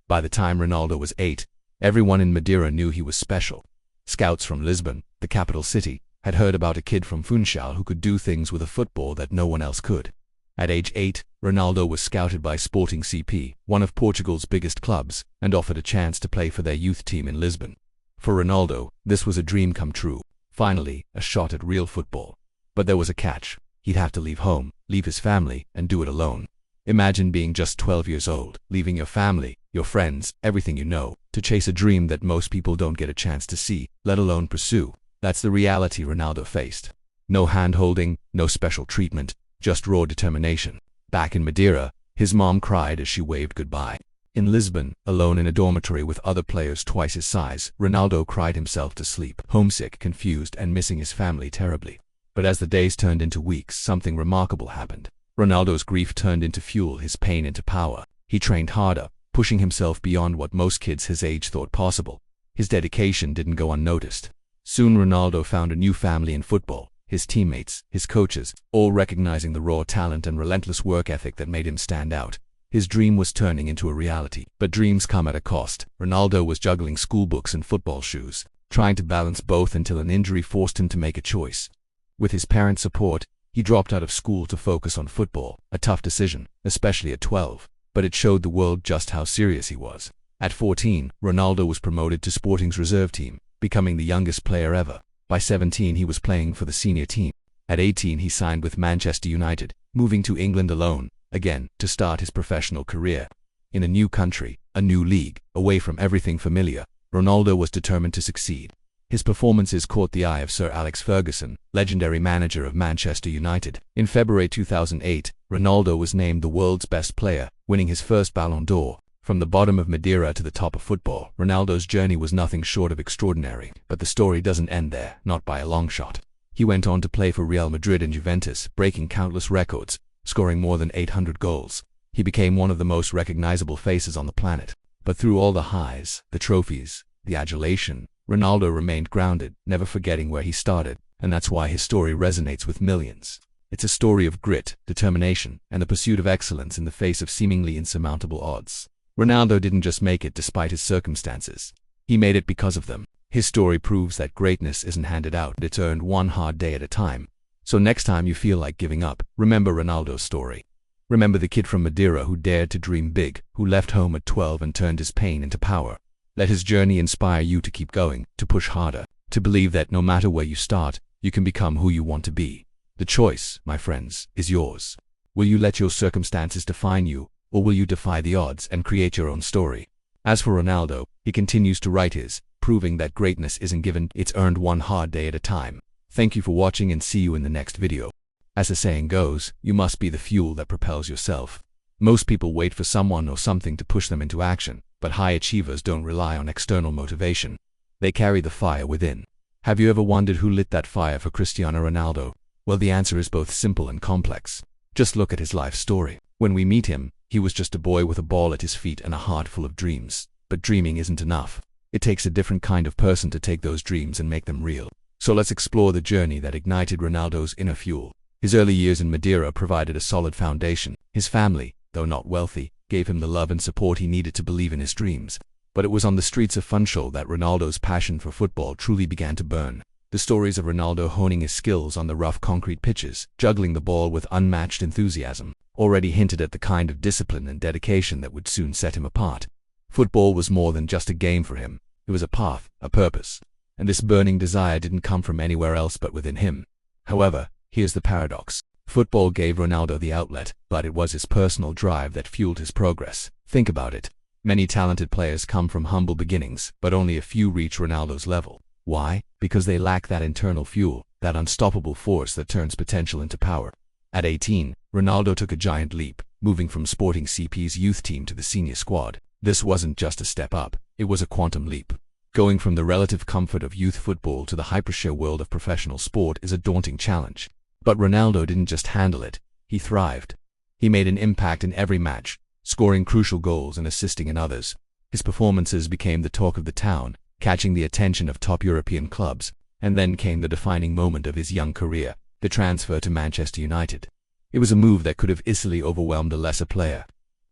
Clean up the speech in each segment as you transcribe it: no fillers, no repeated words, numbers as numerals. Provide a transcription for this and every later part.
By the time Ronaldo was 8, everyone in Madeira knew he was special. Scouts from Lisbon, the capital city, had heard about a kid from Funchal who could do things with a football that no one else could. At age 8, Ronaldo was scouted by Sporting CP, one of Portugal's biggest clubs, and offered a chance to play for their youth team in Lisbon. For Ronaldo, this was a dream come true. Finally, a shot at real football. But there was a catch. He'd have to leave home, leave his family, and do it alone. Imagine being just 12 years old, leaving your family, your friends, everything you know, to chase a dream that most people don't get a chance to see, let alone pursue. That's the reality Ronaldo faced. No hand-holding, no special treatment, just raw determination. Back in Madeira, his mom cried as she waved goodbye. In Lisbon, alone in a dormitory with other players twice his size, Ronaldo cried himself to sleep, homesick, confused, and missing his family terribly. But as the days turned into weeks, something remarkable happened. Ronaldo's grief turned into fuel, his pain into power. He trained harder, pushing himself beyond what most kids his age thought possible. His dedication didn't go unnoticed. Soon Ronaldo found a new family in football. His teammates, his coaches, all recognizing the raw talent and relentless work ethic that made him stand out. His dream was turning into a reality. But dreams come at a cost. Ronaldo was juggling schoolbooks and football shoes, trying to balance both until an injury forced him to make a choice. With his parents' support, he dropped out of school to focus on football, a tough decision, especially at 12, but it showed the world just how serious he was. At 14, Ronaldo was promoted to Sporting's reserve team, becoming the youngest player ever. By 17, he was playing for the senior team. At 18, he signed with Manchester United, moving to England alone, again, to start his professional career. In a new country, a new league, away from everything familiar, Ronaldo was determined to succeed. His performances caught the eye of Sir Alex Ferguson, legendary manager of Manchester United. In February 2008, Ronaldo was named the world's best player, winning his first Ballon d'Or. From the bottom of Madeira to the top of football, Ronaldo's journey was nothing short of extraordinary. But the story doesn't end there, not by a long shot. He went on to play for Real Madrid and Juventus, breaking countless records, scoring more than 800 goals. He became one of the most recognizable faces on the planet. But through all the highs, the trophies, the adulation, Ronaldo remained grounded, never forgetting where he started, and that's why his story resonates with millions. It's a story of grit, determination, and the pursuit of excellence in the face of seemingly insurmountable odds. Ronaldo didn't just make it despite his circumstances. He made it because of them. His story proves that greatness isn't handed out, it's earned one hard day at a time. So next time you feel like giving up, remember Ronaldo's story. Remember the kid from Madeira who dared to dream big, who left home at 12 and turned his pain into power. Let his journey inspire you to keep going, to push harder, to believe that no matter where you start, you can become who you want to be. The choice, my friends, is yours. Will you let your circumstances define you, or will you defy the odds and create your own story? As for Ronaldo, he continues to write his, proving that greatness isn't given, it's earned one hard day at a time. Thank you for watching and see you in the next video. As the saying goes, you must be the fuel that propels yourself. Most people wait for someone or something to push them into action, but high achievers don't rely on external motivation. They carry the fire within. Have you ever wondered who lit that fire for Cristiano Ronaldo? Well, the answer is both simple and complex. Just look at his life story. When we meet him, he was just a boy with a ball at his feet and a heart full of dreams. But dreaming isn't enough. It takes a different kind of person to take those dreams and make them real. So let's explore the journey that ignited Ronaldo's inner fuel. His early years in Madeira provided a solid foundation. His family, though not wealthy, gave him the love and support he needed to believe in his dreams. But it was on the streets of Funchal that Ronaldo's passion for football truly began to burn. The stories of Ronaldo honing his skills on the rough concrete pitches, juggling the ball with unmatched enthusiasm, already hinted at the kind of discipline and dedication that would soon set him apart. Football was more than just a game for him. It was a path, a purpose. And this burning desire didn't come from anywhere else but within him. However, here's the paradox. Football gave Ronaldo the outlet, but it was his personal drive that fueled his progress. Think about it. Many talented players come from humble beginnings, but only a few reach Ronaldo's level. Why? Because they lack that internal fuel, that unstoppable force that turns potential into power. At 18, Ronaldo took a giant leap, moving from Sporting CP's youth team to the senior squad. This wasn't just a step up, it was a quantum leap. Going from the relative comfort of youth football to the hyper-sheer world of professional sport is a daunting challenge. But Ronaldo didn't just handle it, he thrived. He made an impact in every match, scoring crucial goals and assisting in others. His performances became the talk of the town, catching the attention of top European clubs. And then came the defining moment of his young career, the transfer to Manchester United. It was a move that could have easily overwhelmed a lesser player.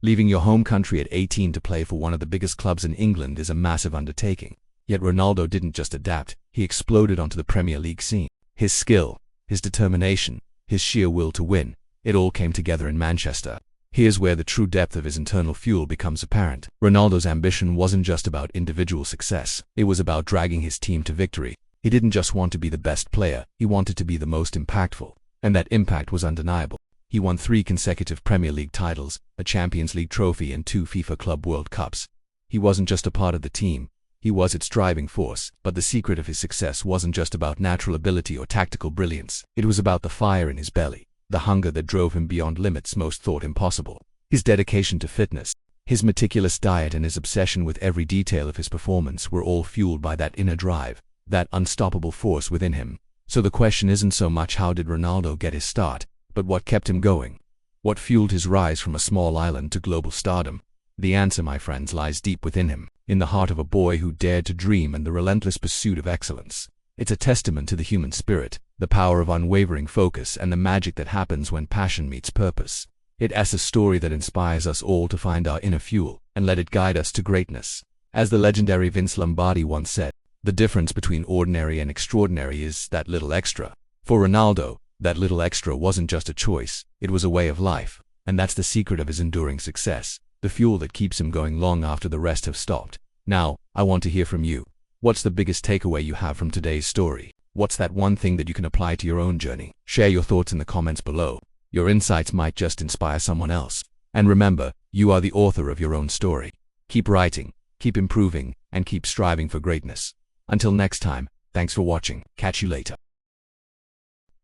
Leaving your home country at 18 to play for one of the biggest clubs in England is a massive undertaking. Yet Ronaldo didn't just adapt, he exploded onto the Premier League scene. His skill, his determination, his sheer will to win, it all came together in Manchester. Here's where the true depth of his internal fuel becomes apparent. Ronaldo's ambition wasn't just about individual success, it was about dragging his team to victory. He didn't just want to be the best player, he wanted to be the most impactful. And that impact was undeniable. He won 3 consecutive Premier League titles, a Champions League trophy and 2 FIFA Club World Cups. He wasn't just a part of the team, he was its driving force. But the secret of his success wasn't just about natural ability or tactical brilliance. It was about the fire in his belly, the hunger that drove him beyond limits most thought impossible. His dedication to fitness, his meticulous diet and his obsession with every detail of his performance were all fueled by that inner drive, that unstoppable force within him. So the question isn't so much how did Ronaldo get his start, but what kept him going? What fueled his rise from a small island to global stardom? The answer, my friends, lies deep within him, in the heart of a boy who dared to dream and the relentless pursuit of excellence. It's a testament to the human spirit, the power of unwavering focus and the magic that happens when passion meets purpose. It's a story that inspires us all to find our inner fuel and let it guide us to greatness. As the legendary Vince Lombardi once said, the difference between ordinary and extraordinary is that little extra. For Ronaldo, that little extra wasn't just a choice, it was a way of life. And that's the secret of his enduring success, the fuel that keeps him going long after the rest have stopped. Now, I want to hear from you. What's the biggest takeaway you have from today's story? What's that one thing that you can apply to your own journey? Share your thoughts in the comments below. Your insights might just inspire someone else. And remember, you are the author of your own story. Keep writing, keep improving, and keep striving for greatness. Until next time, thanks for watching. Catch you later.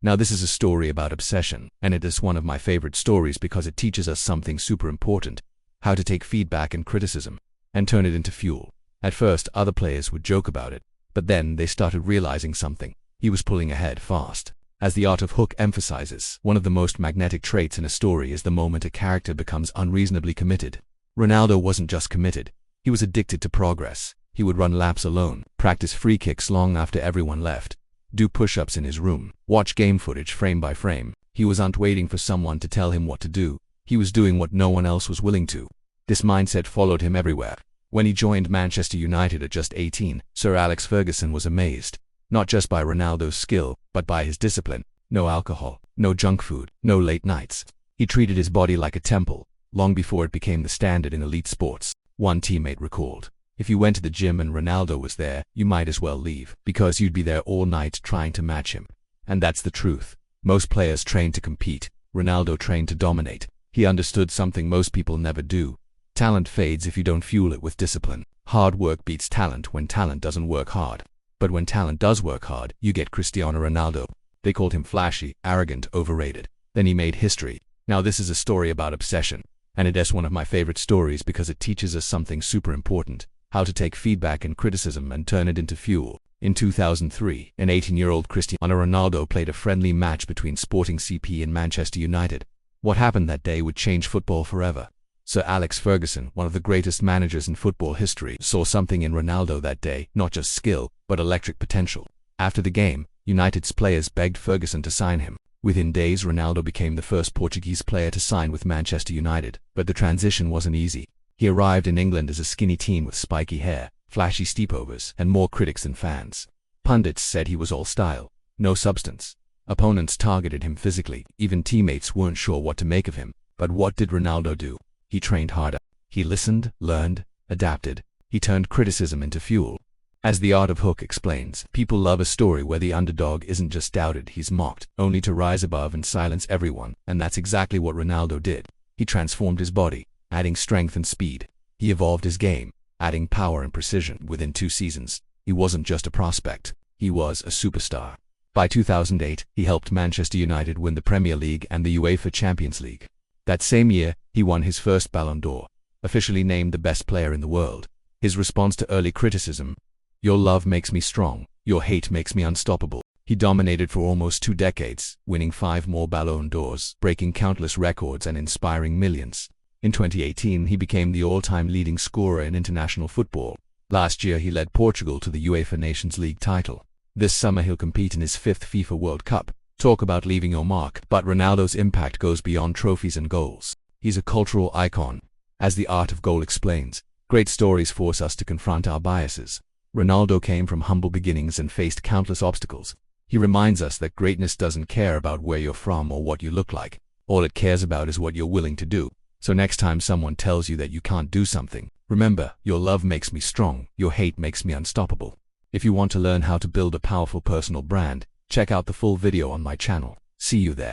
Now this is a story about obsession, and it is one of my favorite stories because it teaches us something super important: how to take feedback and criticism and turn it into fuel. At first, other players would joke about it, but then they started realizing something. He was pulling ahead fast. As The Art of Hook emphasizes, one of the most magnetic traits in a story is the moment a character becomes unreasonably committed. Ronaldo wasn't just committed, he was addicted to progress. He would run laps alone, practice free kicks long after everyone left, do push-ups in his room, watch game footage frame by frame. He wasn't waiting for someone to tell him what to do. He was doing what no one else was willing to. This mindset followed him everywhere. When he joined Manchester United at just 18, Sir Alex Ferguson was amazed, not just by Ronaldo's skill, but by his discipline. No alcohol, no junk food, no late nights. He treated his body like a temple, long before it became the standard in elite sports. One teammate recalled, "If you went to the gym and Ronaldo was there, you might as well leave, because you'd be there all night trying to match him." And that's the truth. Most players train to compete. Ronaldo trained to dominate. He understood something most people never do. Talent fades if you don't fuel it with discipline. Hard work beats talent when talent doesn't work hard. But when talent does work hard, you get Cristiano Ronaldo. They called him flashy, arrogant, overrated. Then he made history. Now this is a story about obsession. And it is one of my favorite stories because it teaches us something super important: how to take feedback and criticism and turn it into fuel. In 2003, an 18-year-old Cristiano Ronaldo played a friendly match between Sporting CP and Manchester United. What happened that day would change football forever. Sir Alex Ferguson, one of the greatest managers in football history, saw something in Ronaldo that day, not just skill, but electric potential. After the game, United's players begged Ferguson to sign him. Within days, Ronaldo became the first Portuguese player to sign with Manchester United. But the transition wasn't easy. He arrived in England as a skinny teen with spiky hair, flashy steepovers, and more critics than fans. Pundits said he was all style, no substance. Opponents targeted him physically. Even teammates weren't sure what to make of him. But what did Ronaldo do? He trained harder. He listened, learned, adapted. He turned criticism into fuel. As The Art of Hook explains, people love a story where the underdog isn't just doubted, he's mocked, only to rise above and silence everyone. And that's exactly what Ronaldo did. He transformed his body, adding strength and speed. He evolved his game, adding power and precision. Within 2 seasons, he wasn't just a prospect, he was a superstar. By 2008, he helped Manchester United win the Premier League and the UEFA Champions League. That same year, he won his first Ballon d'Or, officially named the best player in the world. His response to early criticism: "Your love makes me strong, your hate makes me unstoppable." He dominated for almost 2 decades, winning 5 more Ballon d'Ors, breaking countless records and inspiring millions. In 2018, he became the all-time leading scorer in international football. Last year, he led Portugal to the UEFA Nations League title. This summer, he'll compete in his 5th FIFA World Cup. Talk about leaving your mark. But Ronaldo's impact goes beyond trophies and goals. He's a cultural icon. As The Art of Goal explains, great stories force us to confront our biases. Ronaldo came from humble beginnings and faced countless obstacles. He reminds us that greatness doesn't care about where you're from or what you look like. All it cares about is what you're willing to do. So next time someone tells you that you can't do something, remember, your love makes me strong, your hate makes me unstoppable. If you want to learn how to build a powerful personal brand, check out the full video on my channel. See you there.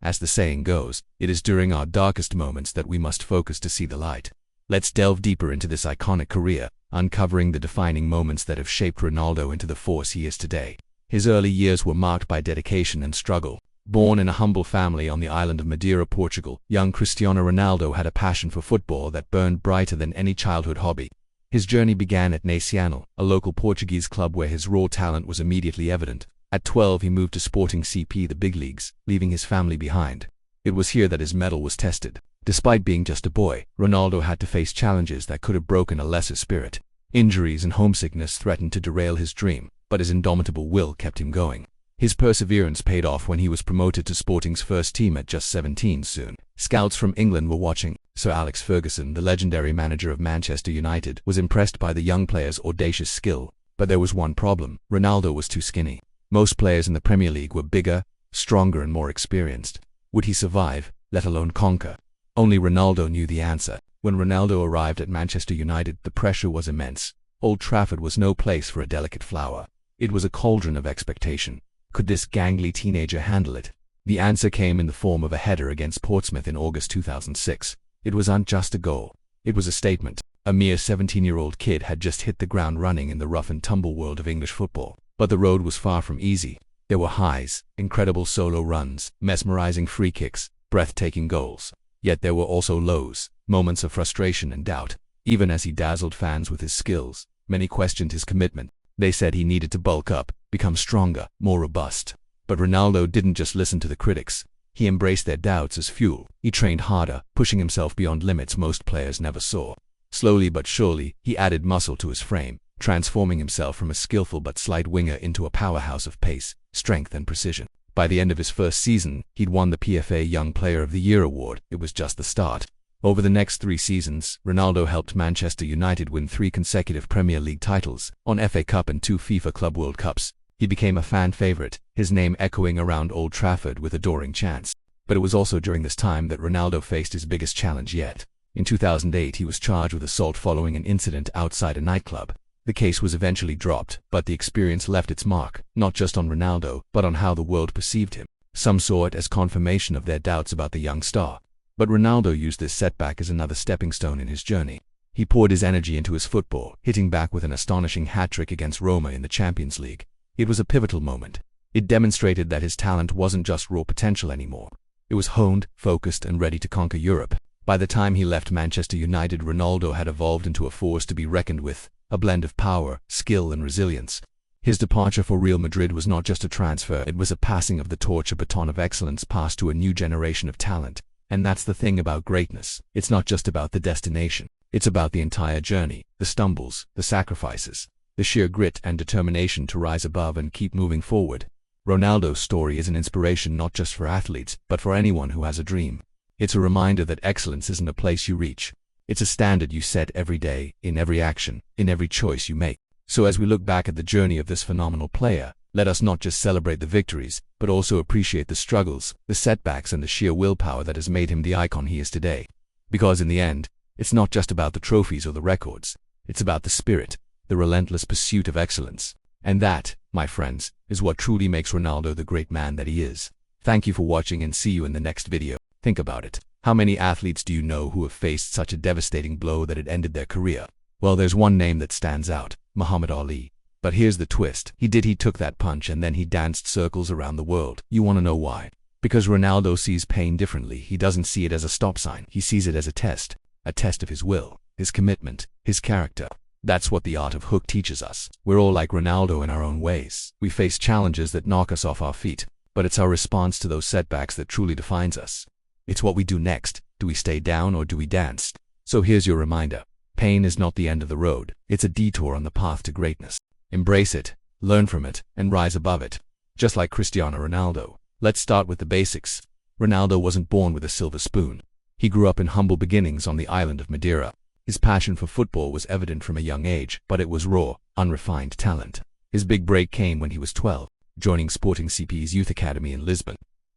As the saying goes, it is during our darkest moments that we must focus to see the light. Let's delve deeper into this iconic career, uncovering the defining moments that have shaped Ronaldo into the force he is today. His early years were marked by dedication and struggle. Born in a humble family on the island of Madeira, Portugal, young Cristiano Ronaldo had a passion for football that burned brighter than any childhood hobby. His journey began at Nacional, a local Portuguese club where his raw talent was immediately evident. At 12, he moved to Sporting CP, the big leagues, leaving his family behind. It was here that his mettle was tested. Despite being just a boy, Ronaldo had to face challenges that could have broken a lesser spirit. Injuries and homesickness threatened to derail his dream, but his indomitable will kept him going. His perseverance paid off when he was promoted to Sporting's first team at just 17 soon. Scouts from England were watching. Sir Alex Ferguson, the legendary manager of Manchester United, was impressed by the young player's audacious skill. But there was one problem: Ronaldo was too skinny. Most players in the Premier League were bigger, stronger and more experienced. Would he survive, let alone conquer? Only Ronaldo knew the answer. When Ronaldo arrived at Manchester United, the pressure was immense. Old Trafford was no place for a delicate flower. It was a cauldron of expectation. Could this gangly teenager handle it? The answer came in the form of a header against Portsmouth in August 2006. It wasn't just a goal. It was a statement. A mere 17-year-old kid had just hit the ground running in the rough and tumble world of English football. But the road was far from easy. There were highs, incredible solo runs, mesmerizing free kicks, breathtaking goals. Yet there were also lows, moments of frustration and doubt. Even as he dazzled fans with his skills, many questioned his commitment. They said he needed to bulk up, become stronger, more robust. But Ronaldo didn't just listen to the critics. He embraced their doubts as fuel. He trained harder, pushing himself beyond limits most players never saw. Slowly but surely, he added muscle to his frame, transforming himself from a skillful but slight winger into a powerhouse of pace, strength and precision. By the end of his first season, he'd won the PFA Young Player of the Year award. It was just the start. Over the next 3 seasons, Ronaldo helped Manchester United win 3 consecutive Premier League titles, an FA Cup and 2 FIFA Club World Cups. He became a fan favorite, his name echoing around Old Trafford with adoring chants. But it was also during this time that Ronaldo faced his biggest challenge yet. In 2008, he was charged with assault following an incident outside a nightclub. The case was eventually dropped, but the experience left its mark, not just on Ronaldo, but on how the world perceived him. Some saw it as confirmation of their doubts about the young star. But Ronaldo used this setback as another stepping stone in his journey. He poured his energy into his football, hitting back with an astonishing hat-trick against Roma in the Champions League. It was a pivotal moment. It demonstrated that his talent wasn't just raw potential anymore. It was honed, focused, and ready to conquer Europe. By the time he left Manchester United, Ronaldo had evolved into a force to be reckoned with, a blend of power, skill, and resilience. His departure for Real Madrid was not just a transfer, it was a passing of the torch, a baton of excellence passed to a new generation of talent. And that's the thing about greatness. It's not just about the destination. It's about the entire journey, the stumbles, the sacrifices, the sheer grit and determination to rise above and keep moving forward. Ronaldo's story is an inspiration not just for athletes, but for anyone who has a dream. It's a reminder that excellence isn't a place you reach. It's a standard you set every day, in every action, in every choice you make. So as we look back at the journey of this phenomenal player, let us not just celebrate the victories, but also appreciate the struggles, the setbacks, and the sheer willpower that has made him the icon he is today. Because in the end, it's not just about the trophies or the records. It's about the spirit, the relentless pursuit of excellence. And that, my friends, is what truly makes Ronaldo the great man that he is. Thank you for watching and see you in the next video. Think about it. How many athletes do you know who have faced such a devastating blow that it ended their career? Well, there's one name that stands out: Muhammad Ali. But here's the twist. He took that punch and then he danced circles around the world. You want to know why? Because Ronaldo sees pain differently. He doesn't see it as a stop sign. He sees it as a test of his will, his commitment, his character. That's what the art of hook teaches us. We're all like Ronaldo in our own ways. We face challenges that knock us off our feet, but it's our response to those setbacks that truly defines us. It's what we do next. Do we stay down or do we dance? So here's your reminder. Pain is not the end of the road. It's a detour on the path to greatness. Embrace it, learn from it, and rise above it. Just like Cristiano Ronaldo. Let's start with the basics. Ronaldo wasn't born with a silver spoon. He grew up in humble beginnings on the island of Madeira. His passion for football was evident from a young age, but it was raw, unrefined talent. His big break came when he was 12, joining Sporting CP's youth academy in Lisbon.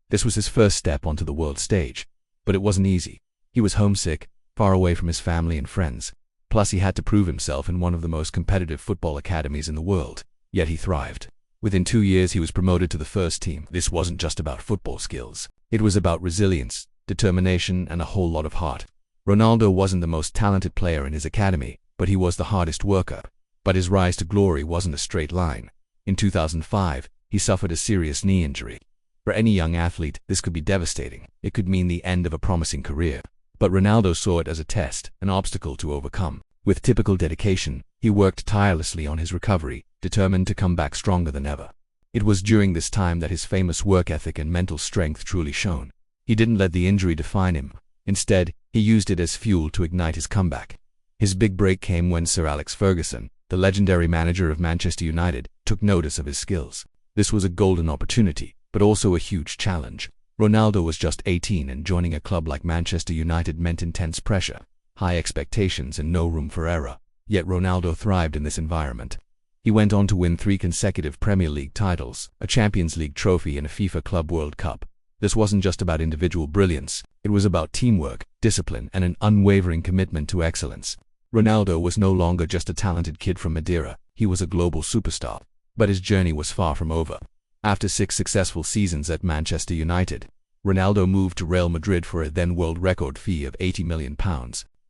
This was his first step onto the world stage, but it wasn't easy. He was homesick, far away from his family and friends. Plus he had to prove himself in one of the most competitive football academies in the world. Yet he thrived. Within 2 years he was promoted to the first team. This wasn't just about football skills. It was about resilience, determination, and a whole lot of heart. Ronaldo wasn't the most talented player in his academy, but he was the hardest worker. But his rise to glory wasn't a straight line. In 2005, he suffered a serious knee injury. For any young athlete, this could be devastating. It could mean the end of a promising career. But Ronaldo saw it as a test, an obstacle to overcome. With typical dedication, he worked tirelessly on his recovery, determined to come back stronger than ever. It was during this time that his famous work ethic and mental strength truly shone. He didn't let the injury define him. Instead, he used it as fuel to ignite his comeback. His big break came when Sir Alex Ferguson, the legendary manager of Manchester United, took notice of his skills. This was a golden opportunity, but also a huge challenge. Ronaldo was just 18, and joining a club like Manchester United meant intense pressure, high expectations, and no room for error. Yet Ronaldo thrived in this environment. He went on to win 3 consecutive Premier League titles, a Champions League trophy, and a FIFA Club World Cup. This wasn't just about individual brilliance, it was about teamwork, discipline, and an unwavering commitment to excellence. Ronaldo was no longer just a talented kid from Madeira, he was a global superstar. But his journey was far from over. After 6 successful seasons at Manchester United, Ronaldo moved to Real Madrid for a then world record fee of £80 million.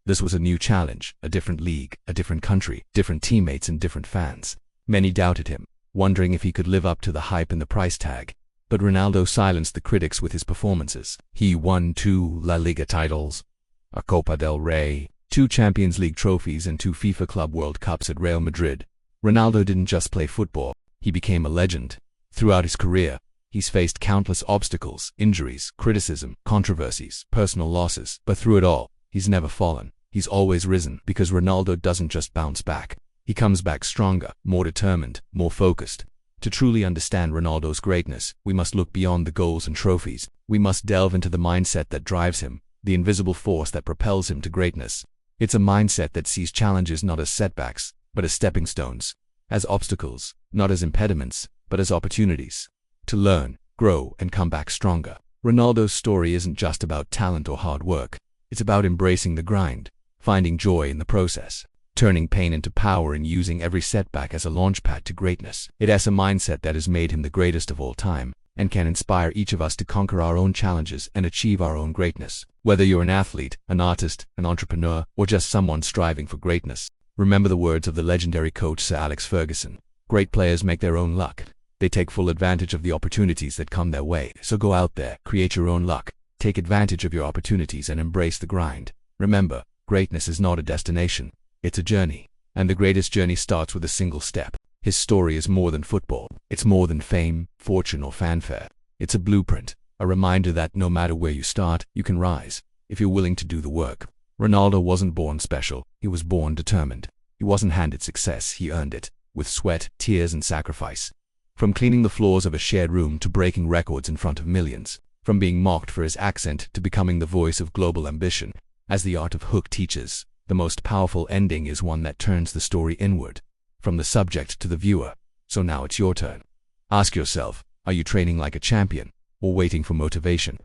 This was a new challenge, a different league, a different country, different teammates, and different fans. Many doubted him, wondering if he could live up to the hype and the price tag. But Ronaldo silenced the critics with his performances. He won 2 La Liga titles, a Copa del Rey, 2 Champions League trophies, and 2 FIFA Club World Cups at Real Madrid. Ronaldo didn't just play football, he became a legend. Throughout his career, he's faced countless obstacles, injuries, criticism, controversies, personal losses. But through it all, he's never fallen. He's always risen, because Ronaldo doesn't just bounce back. He comes back stronger, more determined, more focused. To truly understand Ronaldo's greatness, we must look beyond the goals and trophies. We must delve into the mindset that drives him, the invisible force that propels him to greatness. It's a mindset that sees challenges not as setbacks, but as stepping stones, as obstacles, not as impediments, but as opportunities to learn, grow, and come back stronger. Ronaldo's story isn't just about talent or hard work. It's about embracing the grind, finding joy in the process, turning pain into power, and using every setback as a launchpad to greatness. It has a mindset that has made him the greatest of all time, and can inspire each of us to conquer our own challenges and achieve our own greatness. Whether you're an athlete, an artist, an entrepreneur, or just someone striving for greatness, remember the words of the legendary coach Sir Alex Ferguson. Great players make their own luck. They take full advantage of the opportunities that come their way. So go out there, create your own luck, take advantage of your opportunities, and embrace the grind. Remember, greatness is not a destination, it's a journey. And the greatest journey starts with a single step. His story is more than football. It's more than fame, fortune, or fanfare. It's a blueprint, a reminder that no matter where you start, you can rise, if you're willing to do the work. Ronaldo wasn't born special, he was born determined. He wasn't handed success, he earned it, with sweat, tears, and sacrifice. From cleaning the floors of a shared room to breaking records in front of millions, from being mocked for his accent to becoming the voice of global ambition. As the art of hook teaches, the most powerful ending is one that turns the story inward, from the subject to the viewer. So now it's your turn. Ask yourself, are you training like a champion, or waiting for motivation?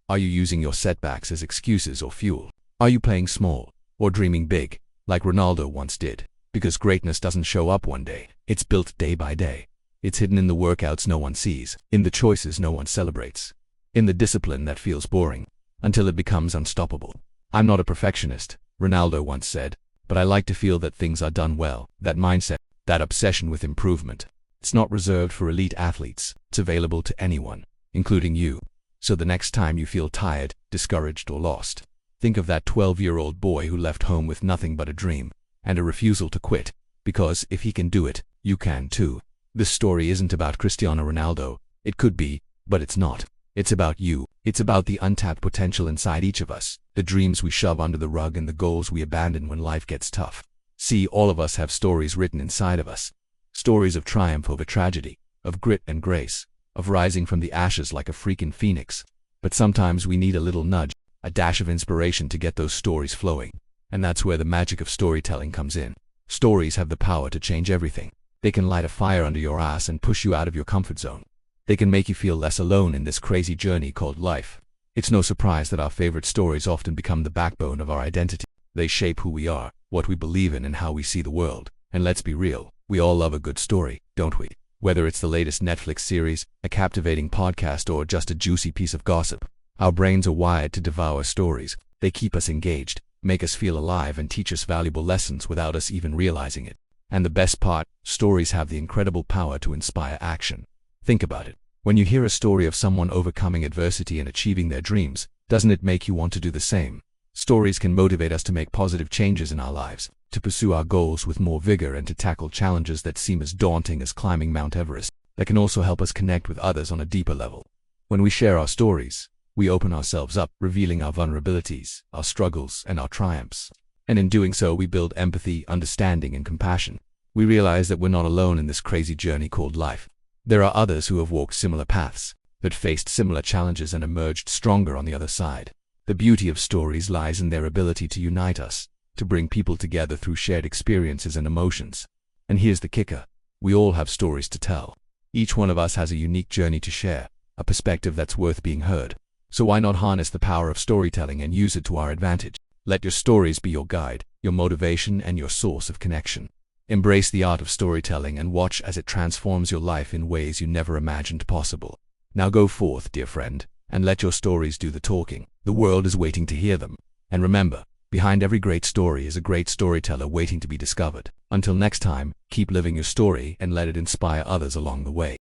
Are you using your setbacks as excuses or fuel? Are you playing small, or dreaming big, like Ronaldo once did? Because greatness doesn't show up one day, it's built day by day. It's hidden in the workouts no one sees, in the choices no one celebrates, in the discipline that feels boring, until it becomes unstoppable. I'm not a perfectionist, Ronaldo once said, but I like to feel that things are done well. That mindset, that obsession with improvement, it's not reserved for elite athletes, it's available to anyone, including you. So the next time you feel tired, discouraged, or lost, think of that 12-year-old boy who left home with nothing but a dream, and a refusal to quit, because if he can do it, you can too. This story isn't about Cristiano Ronaldo. It could be, but it's not. It's about you. It's about the untapped potential inside each of us, the dreams we shove under the rug, and the goals we abandon when life gets tough. See, all of us have stories written inside of us. Stories of triumph over tragedy, of grit and grace, of rising from the ashes like a freaking phoenix. But sometimes we need a little nudge, a dash of inspiration to get those stories flowing. And that's where the magic of storytelling comes in. Stories have the power to change everything. They can light a fire under your ass and push you out of your comfort zone. They can make you feel less alone in this crazy journey called life. It's no surprise that our favorite stories often become the backbone of our identity. They shape who we are, what we believe in, and how we see the world. And let's be real, we all love a good story, don't we? Whether it's the latest Netflix series, a captivating podcast, or just a juicy piece of gossip, our brains are wired to devour stories. They keep us engaged, make us feel alive, and teach us valuable lessons without us even realizing it. And the best part, stories have the incredible power to inspire action. Think about it. When you hear a story of someone overcoming adversity and achieving their dreams, doesn't it make you want to do the same? Stories can motivate us to make positive changes in our lives, to pursue our goals with more vigor, and to tackle challenges that seem as daunting as climbing Mount Everest. That can also help us connect with others on a deeper level. When we share our stories, we open ourselves up, revealing our vulnerabilities, our struggles, and our triumphs. And in doing so, we build empathy, understanding, and compassion. We realize that we're not alone in this crazy journey called life. There are others who have walked similar paths, that faced similar challenges and emerged stronger on the other side. The beauty of stories lies in their ability to unite us, to bring people together through shared experiences and emotions. And here's the kicker. We all have stories to tell. Each one of us has a unique journey to share, a perspective that's worth being heard. So why not harness the power of storytelling and use it to our advantage? Let your stories be your guide, your motivation, and your source of connection. Embrace the art of storytelling and watch as it transforms your life in ways you never imagined possible. Now go forth, dear friend, and let your stories do the talking. The world is waiting to hear them. And remember, behind every great story is a great storyteller waiting to be discovered. Until next time, keep living your story and let it inspire others along the way.